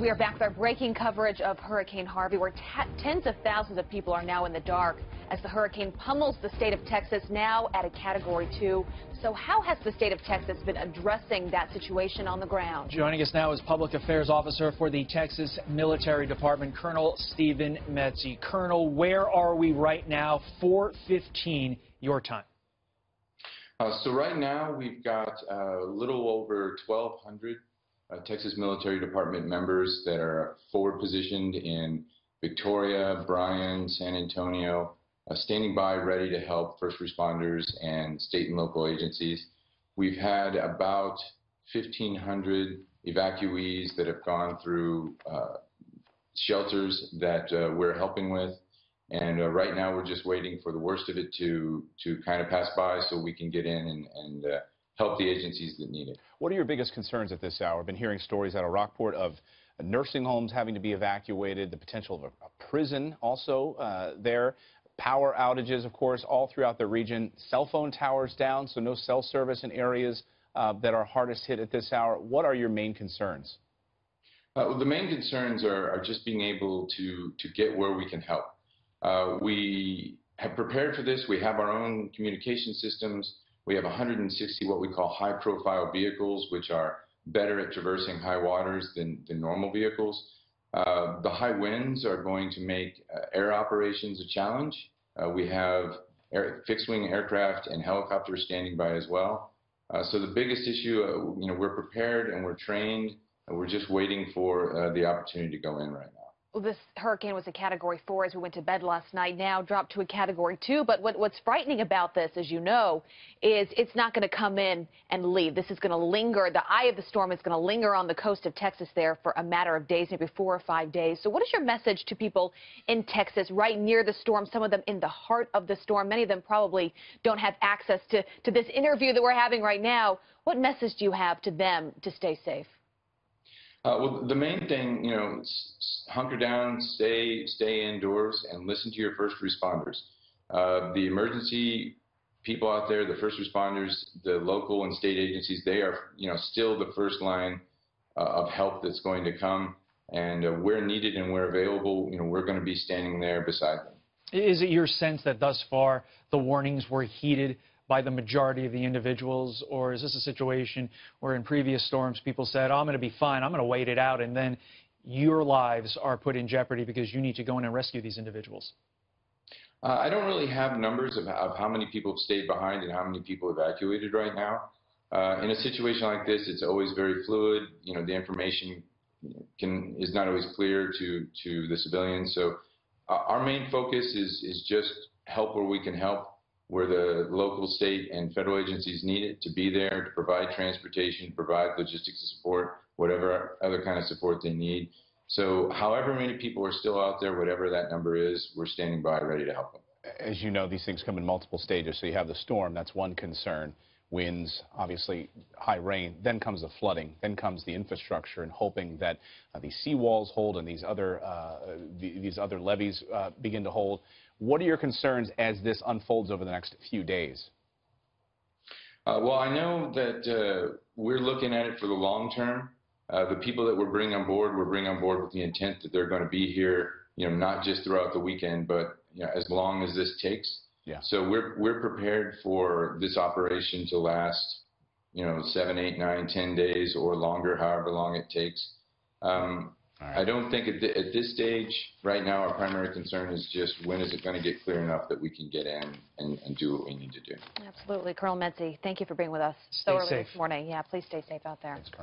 We are back with our breaking coverage of Hurricane Harvey, where tens of thousands of people are now in the dark as the hurricane pummels the state of Texas, now at a Category 2. So how has the state of Texas been addressing that situation on the ground? Joining us now is Public Affairs Officer for the Texas Military Department, Colonel Stephen Metze. Colonel, where are we right now? 4:15 your time. So right now we've got a little over 1,200 Texas Military Department members that are forward positioned in Victoria, Bryan, San Antonio, standing by ready to help first responders and state and local agencies. We've had about 1,500 evacuees that have gone through shelters that we're helping with. And right now we're just waiting for the worst of it to kind of pass by so we can get in and help the agencies that need it. What are your biggest concerns at this hour? I've been hearing stories out of Rockport of nursing homes having to be evacuated, the potential of a prison also there, power outages, of course, all throughout the region, cell phone towers down, so no cell service in areas that are hardest hit at this hour. What are your main concerns? Well, the main concerns are just being able to get where we can help. We have prepared for this. We have our own communication systems. We have 160 what we call high-profile vehicles, which are better at traversing high waters than normal vehicles. The high winds are going to make air operations a challenge. We have fixed-wing aircraft and helicopters standing by as well. So the biggest issue, we're prepared and we're trained, and we're just waiting for the opportunity to go in right now. Well, this hurricane was a Category 4 as we went to bed last night, now dropped to a Category 2. But what's frightening about this, as you know, is it's not going to come in and leave. This is going to linger. The eye of the storm is going to linger on the coast of Texas there for a matter of days, maybe 4 or 5 days. So what is your message to people in Texas right near the storm, some of them in the heart of the storm? Many of them probably don't have access to this interview that we're having right now. What message do you have to them to stay safe? Well, the main thing, hunker down, stay indoors, and listen to your first responders. The emergency people out there, the first responders, the local and state agencies, they are, still the first line of help that's going to come. And where needed and where available, we're going to be standing there beside them. Is it your sense that thus far the warnings were heeded by the majority of the individuals, or is this a situation where in previous storms people said, oh, I'm going to be fine, I'm going to wait it out, and then your lives are put in jeopardy because you need to go in and rescue these individuals? I don't really have numbers of how many people have stayed behind and how many people evacuated right now. In a situation like this, it's always very fluid. The information is not always clear to the civilians. So our main focus is just help where we can help, where the local, state, and federal agencies need it, to be there to provide transportation, provide logistics support, whatever other kind of support they need. So however many people are still out there, whatever that number is, we're standing by ready to help them. As you know, these things come in multiple stages. So you have the storm, that's one concern. Winds, obviously high rain, then comes the flooding, then comes the infrastructure, and hoping that these seawalls hold and these other levees begin to hold. What are your concerns as this unfolds over the next few days? Well, I know that we're looking at it for the long term. The people that we're bringing on board with the intent that they're going to be here, not just throughout the weekend, but as long as this takes. Yeah. So we're prepared for this operation to last, 7, 8, 9, 10 days or longer, however long it takes. Right. I don't think at this stage, right now, our primary concern is just when is it going to get clear enough that we can get in and do what we need to do. Absolutely. Colonel Metze, thank you for being with us Stay so early safe this morning. Yeah, please stay safe out there. Thanks, Colonel.